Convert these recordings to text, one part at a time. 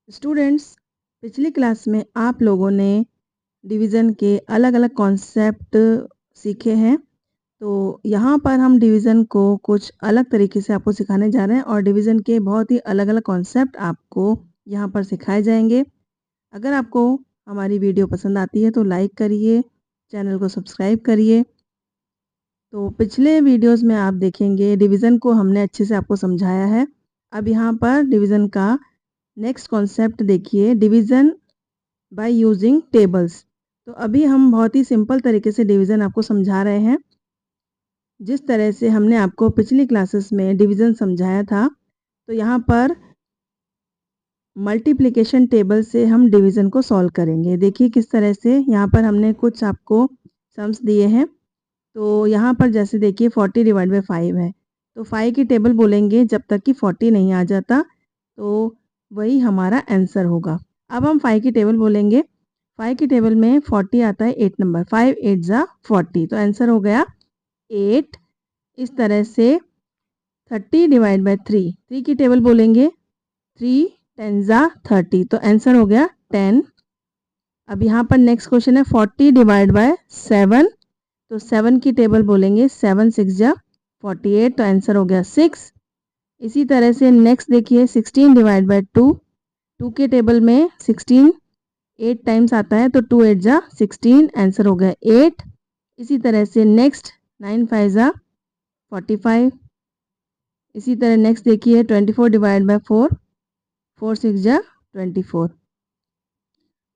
Students, पिछली class में आप लोगों ने डिवीज़न के अलग अलग कॉन्सेप्ट सीखे हैं। तो यहाँ पर हम डिवीज़न को कुछ अलग तरीके से आपको सिखाने जा रहे हैं और डिवीज़न के बहुत ही अलग अलग कॉन्सेप्ट आपको यहाँ पर सिखाए जाएंगे। अगर आपको हमारी वीडियो पसंद आती है तो लाइक करिए, चैनल को सब्सक्राइब करिए। तो पिछले वीडियोस में आप देखेंगे डिवीज़न को हमने अच्छे से आपको समझाया है। अब यहाँ पर डिवीज़न का नेक्स्ट कॉन्सेप्ट देखिए, डिवीज़न बाय यूजिंग टेबल्स। तो अभी हम बहुत ही सिंपल तरीके से डिवीज़न आपको समझा रहे हैं। जिस तरह से हमने आपको पिछली क्लासेस में डिवीज़न समझाया था, तो यहाँ पर मल्टीप्लिकेशन टेबल से हम डिवीज़न को सॉल्व करेंगे। देखिए किस तरह से यहाँ पर हमने कुछ आपको सम्स दिए हैं। तो यहाँ पर जैसे देखिए 40 डिवाइड बाय 5 है, तो 5 की टेबल बोलेंगे जब तक कि 40 नहीं आ जाता, तो वही हमारा आंसर होगा। अब हम 5 की टेबल बोलेंगे। 5 की टेबल में 40 आता है 8 नंबर, 5 8 जा 40, तो आंसर हो गया 8। इस तरह से 30 डिवाइड बाय 3, 3 की टेबल बोलेंगे, 3 10 जा 30, तो आंसर हो गया 10। अब यहाँ पर नेक्स्ट क्वेश्चन है 40 डिवाइड बाय 7, तो 7 की टेबल बोलेंगे, 7 6 जा 48, तो आंसर हो गया 6। इसी तरह से नेक्स्ट देखिए 16 डिवाइड बाय 2, 2 के टेबल में 16 8 टाइम्स आता है, तो 2 8 जा 16, आंसर हो गया 8। इसी तरह से नेक्स्ट 9 5 जा 45। इसी तरह नेक्स्ट देखिए 24 डिवाइड बाय 4, 4 6 जा 24।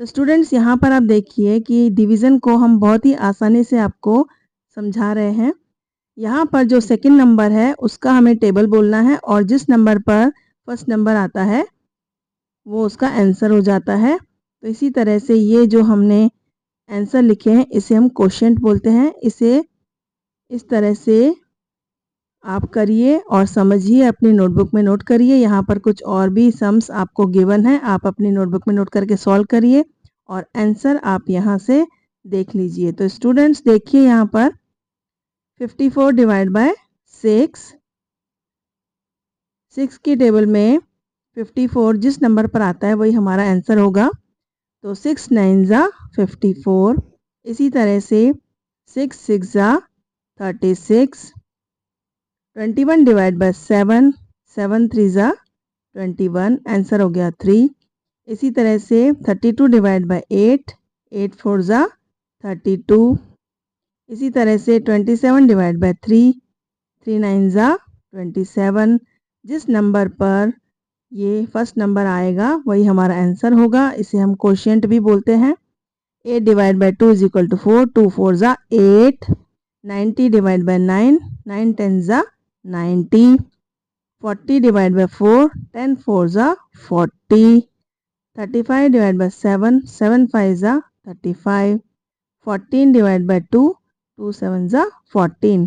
तो स्टूडेंट्स यहाँ पर आप देखिए कि डिवीज़न को हम बहुत ही आसानी से आपको समझा रहे हैं। यहाँ पर जो सेकंड नंबर है उसका हमें टेबल बोलना है और जिस नंबर पर फर्स्ट नंबर आता है वो उसका आंसर हो जाता है। तो इसी तरह से ये जो हमने आंसर लिखे हैं इसे हम क्वोशिएंट बोलते हैं। इसे इस तरह से आप करिए और समझिए, अपनी नोटबुक में नोट करिए। यहाँ पर कुछ और भी सम्स आपको गिवन है, आप अपनी नोटबुक में नोट करके सॉल्व करिए और आंसर आप यहाँ से देख लीजिए। तो स्टूडेंट्स देखिए यहाँ पर 54 डिवाइड बाय 6, 6 की टेबल में 54 जिस नंबर पर आता है वही हमारा आंसर होगा, तो 6 9 जा 54। इसी तरह से 6 6 जा 36, 21 डिवाइड बाय 7, 7 3 जा 21, आंसर हो गया 3। इसी तरह से 32 डिवाइड बाय 8, 8 4 जा 32। इसी तरह से 27 डिवाइड बाय 3, 3 9 जा 27। जिस नंबर पर ये फर्स्ट नंबर आएगा वही हमारा आंसर होगा, इसे हम क्वोशिएंट भी बोलते हैं। 8 divide by 2 is equal to 4, 2 4 जा 8। 90 डिवाइड बाय 9, 9 10 जा 90। 40 डिवाइड बाय 4, 10 4 जा 40। 35 डिवाइड बाय 7, 7 5 जा 35। 14 डिवाइड बाय 2, 2 7 जा 14।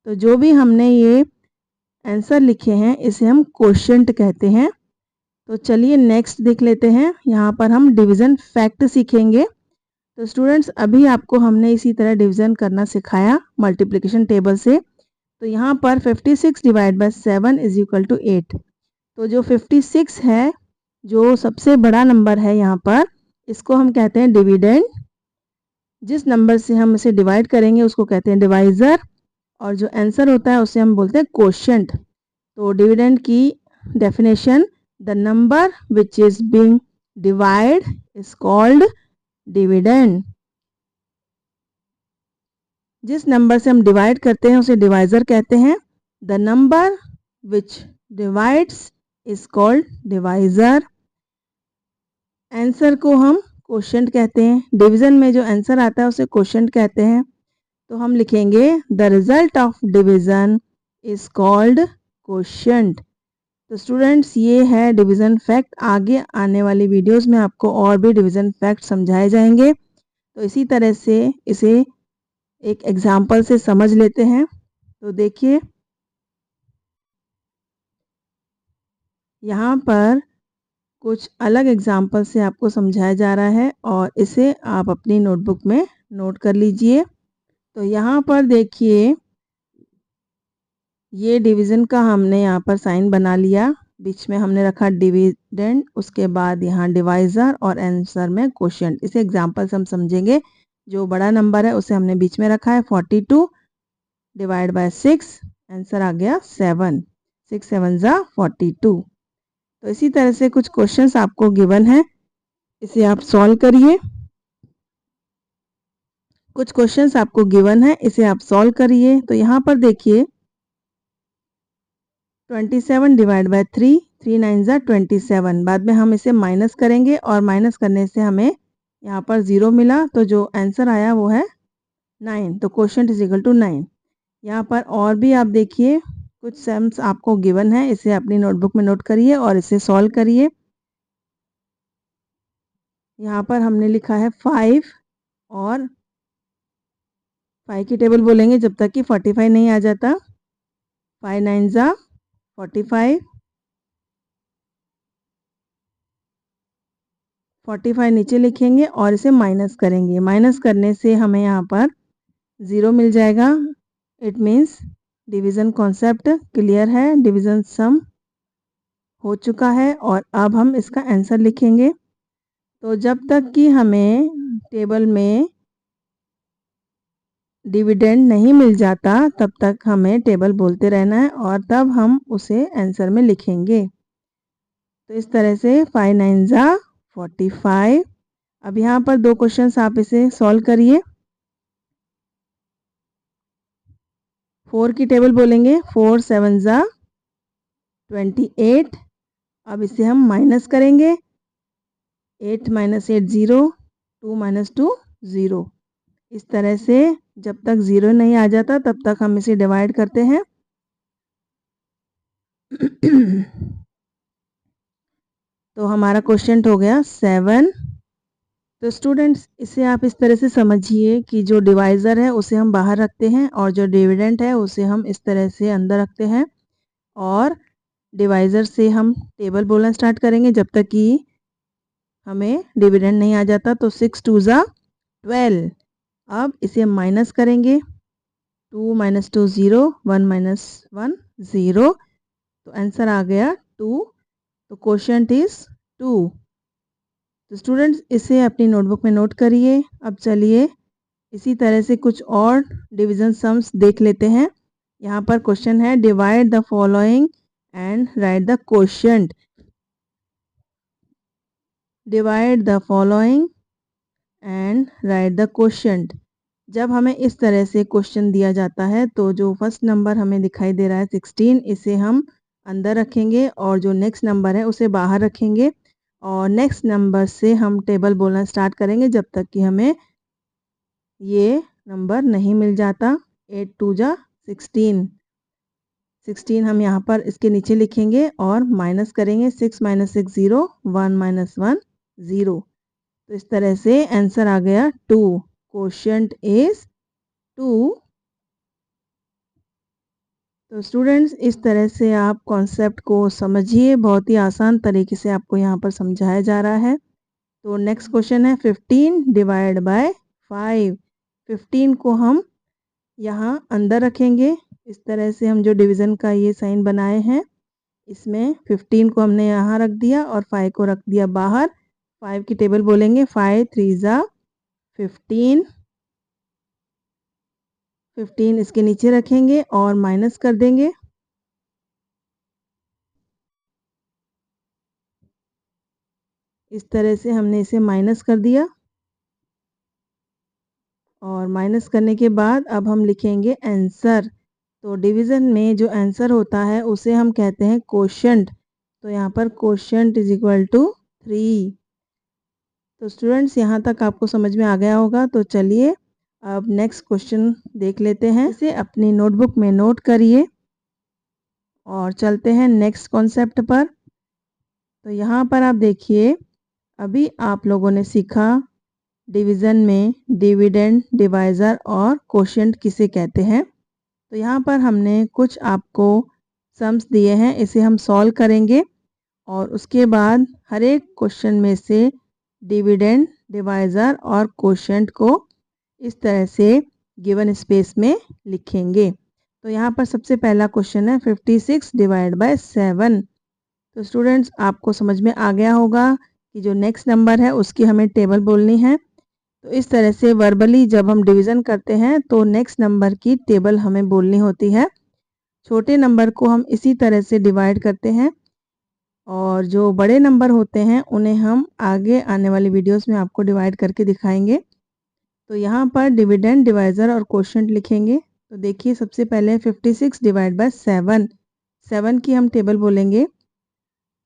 तो जो भी हमने ये आंसर लिखे हैं इसे हम क्वोशिएंट कहते हैं। तो चलिए नेक्स्ट देख लेते हैं। यहाँ पर हम डिवीज़न फैक्ट सीखेंगे। तो स्टूडेंट्स अभी आपको हमने इसी तरह डिवीज़न करना सिखाया मल्टीप्लिकेशन टेबल से। तो यहाँ पर 56 divide by 7 is equal to 8। तो जो 56 है, जो सबसे बड़ा नंबर है यहाँ पर, इसको हम कहते हैं डिविडेंड। जिस नंबर से हम इसे डिवाइड करेंगे उसको कहते हैं डिवाइज़र, और जो आंसर होता है उसे हम बोलते हैं क्वोशिएंट। तो डिविडेंड की definition, the number which is being divide is called dividend. जिस नंबर से हम डिवाइड करते हैं उसे डिवाइज़र कहते हैं। The number which divides is called divisor. Answer को हम क्वोशिएंट कहते हैं। डिवीज़न में जो आंसर आता है उसे क्वोशिएंट कहते हैं। तो हम लिखेंगे the result of division is called quotient. तो स्टूडेंट्स ये है डिवीज़न फैक्ट। आगे आने वाली वीडियोस में आपको और भी डिवीज़न फैक्ट समझाए जाएंगे। तो इसी तरह से इसे एक एग्जाम्पल से समझ लेते हैं। तो देखिए यहाँ पर कुछ अलग एग्जाम्पल से आपको समझाया जा रहा है और इसे आप अपनी नोटबुक में नोट कर लीजिए। तो यहाँ पर देखिए ये डिवीज़न का हमने यहाँ पर साइन बना लिया। बीच में हमने रखा डिविडेंड, उसके बाद यहाँ डिवाइज़र और आंसर में क्वोशिएंट। इसे एग्जांपल से हम समझेंगे। जो बड़ा नंबर है उसे हमने बीच में रखा है 42 डिवाइड बाय 6, आंसर आ गया 7। 6 7 ज़ा 42। तो इसी तरह से कुछ क्वेश्चंस आपको गिवन है, इसे आप सॉल्व करिए। कुछ क्वेश्चंस आपको गिवन है, इसे आप सॉल्व करिए। तो यहाँ पर देखिए 27 डिवाइड बाय 3, 3 9 ज़ा 27। बाद में हम इसे माइनस करेंगे और माइनस करने से हमें यहाँ पर 0 मिला, तो जो आंसर आया वो है 9। तो क्वोशिएंट इज इक्वल टू 9। यहाँ पर और भी आप देखिए कुछ सम्स आपको गिवन है, इसे अपनी नोटबुक में नोट करिए और इसे सॉल्व करिए। यहाँ पर हमने लिखा है 5 और 5 की टेबल बोलेंगे जब तक कि 45 नहीं आ जाता। 5 9 ज़ा 45, 45 नीचे लिखेंगे और इसे माइनस करेंगे। माइनस करने से हमें यहाँ पर 0 मिल जाएगा। It means division concept clear है, डिवीज़न सम हो चुका है और अब हम इसका आंसर लिखेंगे। तो जब तक कि हमें टेबल में डिविडेंड नहीं मिल जाता तब तक हमें टेबल बोलते रहना है और तब हम उसे आंसर में लिखेंगे। तो इस तरह से 5 9 ज़ा 45। अब यहाँ पर दो क्वेश्चंस आप इसे सॉल्व करिए। 4 की टेबल बोलेंगे 4 7 ज़ा 28। अब इसे हम माइनस करेंगे। 8 माइनस 8 0, 2 माइनस 2 0। इस तरह से जब तक 0 नहीं आ जाता तब तक हम इसे डिवाइड करते हैं। तो हमारा क्वेश्चन हो गया 7। तो स्टूडेंट्स इसे आप इस तरह से समझिए कि जो डिवाइज़र है उसे हम बाहर रखते हैं और जो डिविडेंड है उसे हम इस तरह से अंदर रखते हैं और डिवाइज़र से हम टेबल बोलना स्टार्ट करेंगे जब तक कि हमें डिविडेंड नहीं आ जाता। तो 6 2 ज़ा 12। अब इसे माइनस करेंगे। 2 माइनस 2 0, 1 माइनस 1 0। तो आंसर आ गया 2। तो क्वोशिएंट इज 2। तो स्टूडेंट्स इसे अपनी नोटबुक में नोट करिए। अब चलिए इसी तरह से कुछ और डिवीज़न सम्स देख लेते हैं। यहाँ पर क्वेश्चन है divide the following and right the quotient. Divide the following and right the quotient. जब हमें इस तरह से क्वेश्चन दिया जाता है तो जो फर्स्ट नंबर हमें दिखाई दे रहा है 16, इसे हम अंदर रखेंगे और जो नेक्स्ट नंबर है उसे बाहर रखेंगे और नेक्स्ट नंबर से हम टेबल बोलना स्टार्ट करेंगे जब तक कि हमें ये नंबर नहीं मिल जाता। 8 2 ज़ा 16। 16 हम यहाँ पर इसके नीचे लिखेंगे और माइनस करेंगे। 6 माइनस 6 0, 1 माइनस 1 0। तो इस तरह से आंसर आ गया 2। Quotient is 2। तो स्टूडेंट्स इस तरह से आप कॉन्सेप्ट को समझिए। बहुत ही आसान तरीके से आपको यहाँ पर समझाया जा रहा है। तो नेक्स्ट क्वेश्चन है 15 डिवाइड बाय 5। 15 को हम यहाँ अंदर रखेंगे। इस तरह से हम जो डिवीज़न का ये साइन बनाए हैं इसमें 15 को हमने यहाँ रख दिया और 5 को रख दिया बाहर। 5 की टेबल बोलेंगे 5 3 ज़ा 15। 15 इसके नीचे रखेंगे और माइनस कर देंगे। इस तरह से हमने इसे माइनस कर दिया और माइनस करने के बाद अब हम लिखेंगे आंसर। तो डिवीज़न में जो आंसर होता है उसे हम कहते हैं क्वोशिएंट। तो यहाँ पर क्वोशिएंट इज इक्वल टू 3। तो स्टूडेंट्स यहाँ तक आपको समझ में आ गया होगा। तो चलिए अब नेक्स्ट क्वेश्चन देख लेते हैं। इसे अपनी नोटबुक में नोट करिए और चलते हैं नेक्स्ट कॉन्सेप्ट पर। तो यहाँ पर आप देखिए अभी आप लोगों ने सीखा डिवीज़न में डिविडेंड, डिवाइज़र और क्वोशिएंट किसे कहते हैं। तो यहाँ पर हमने कुछ आपको सम्स दिए हैं, इसे हम सॉल्व करेंगे और उसके बाद हर एक क्वेश्चन में से डिविडेंड, डिवाइज़र और क्वोशिएंट को इस तरह से गिवन स्पेस में लिखेंगे। तो यहाँ पर सबसे पहला क्वेश्चन है 56 डिवाइड बाय 7। तो स्टूडेंट्स आपको समझ में आ गया होगा कि जो नेक्स्ट नंबर है उसकी हमें टेबल बोलनी है। तो इस तरह से वर्बली जब हम डिवीज़न करते हैं तो नेक्स्ट नंबर की टेबल हमें बोलनी होती है। छोटे नंबर को हम इसी तरह से डिवाइड करते हैं और जो बड़े नंबर होते हैं उन्हें हम आगे आने वाली वीडियोस में आपको डिवाइड करके दिखाएंगे। तो यहाँ पर डिविडेंड, डिवाइज़र और कोशेंट लिखेंगे। तो देखिए सबसे पहले 56 डिवाइड बाय 7, 7 की हम टेबल बोलेंगे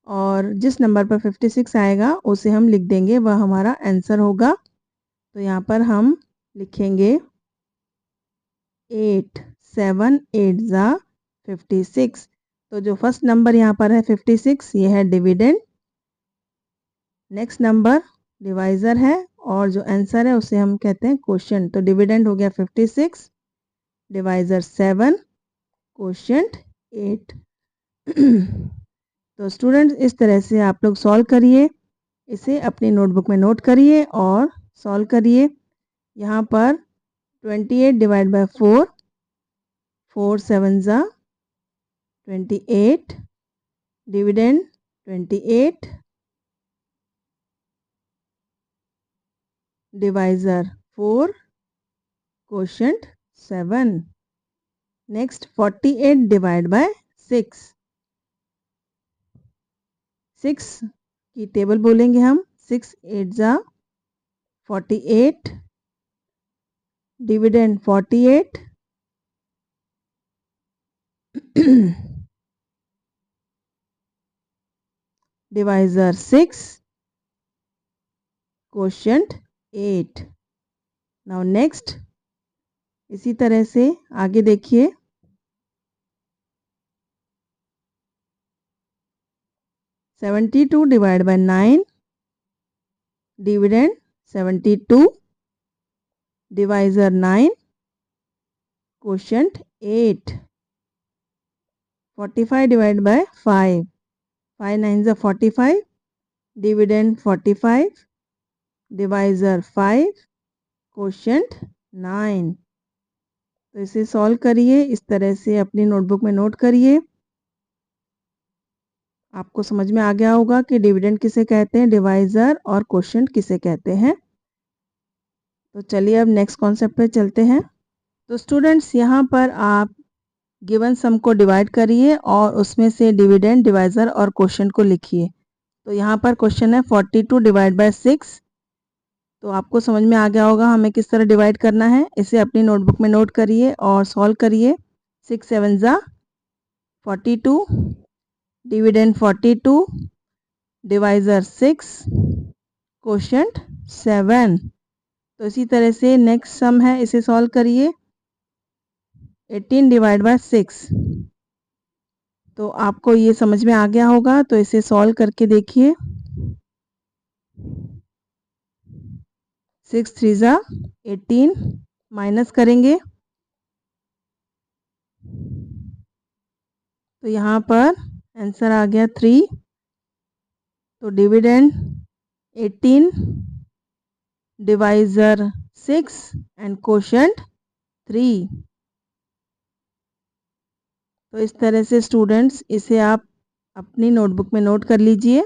और जिस नंबर पर 56 आएगा उसे हम लिख देंगे, वह हमारा आंसर होगा। तो यहाँ पर हम लिखेंगे 8, 7 8 ज़ा 56। तो जो फर्स्ट नंबर यहाँ पर है 56, ये है डिविडेंड। नेक्स्ट नंबर डिवाइज़र है और जो आंसर है उसे हम कहते हैं कोशेंट। तो डिविडेंड हो गया 56, डिवाइज़र 7, कोशेंट 8। तो स्टूडेंट्स इस तरह से आप लोग सॉल्व करिए, इसे अपनी नोटबुक में नोट करिए और सॉल्व करिए। यहाँ पर 28 डिवाइड बाय 4, 4 7 ज़ा 28, dividend 28, divisor 4, quotient 7। Next 48 divide by 6, 6 की टेबल बोलेंगे हम। 6 8 ज़ा 48, dividend 48, divisor 6, quotient 8। Now next इसी तरह से आगे देखिए। 72 divide by 9, dividend 72, divisor 9, quotient 8। 45 divide by 5, 5 9 ज़ा 45, डिविडेंड 45, डिवाइज़र 5, कोशेंट 9। तो इसे सॉल्व करिए, इस तरह से अपनी नोटबुक में नोट करिए। आपको समझ में आ गया होगा कि डिविडेंड किसे कहते हैं, डिवाइज़र और कोशेंट किसे कहते हैं। तो चलिए अब नेक्स्ट कॉन्सेप्ट पे चलते हैं। तो स्टूडेंट्स यहाँ पर आप गिवन सम को डिवाइड करिए और उसमें से डिविडेंड, डिवाइज़र और कोशेंट को लिखिए। तो यहाँ पर क्वेश्चन है 42 डिवाइड बाय 6। तो आपको समझ में आ गया होगा हमें किस तरह डिवाइड करना है। इसे अपनी नोटबुक में नोट करिए और सॉल्व करिए। 6 7 ज़ा 42, डिविडेंड 42, डिवाइज़र 6, कोशेंट 7। तो इसी तरह से नेक्स्ट सम है, इसे सॉल्व करिए। 18 डिवाइड बाय 6। तो आपको ये समझ में आ गया होगा, तो इसे सॉल्व करके देखिए। 6 3 ज़ा 18, माइनस करेंगे तो यहाँ पर आंसर आ गया 3। तो डिविडेंड 18, डिवाइज़र 6 एंड कोशेंट 3। तो इस तरह से स्टूडेंट्स इसे आप अपनी नोटबुक में नोट कर लीजिए।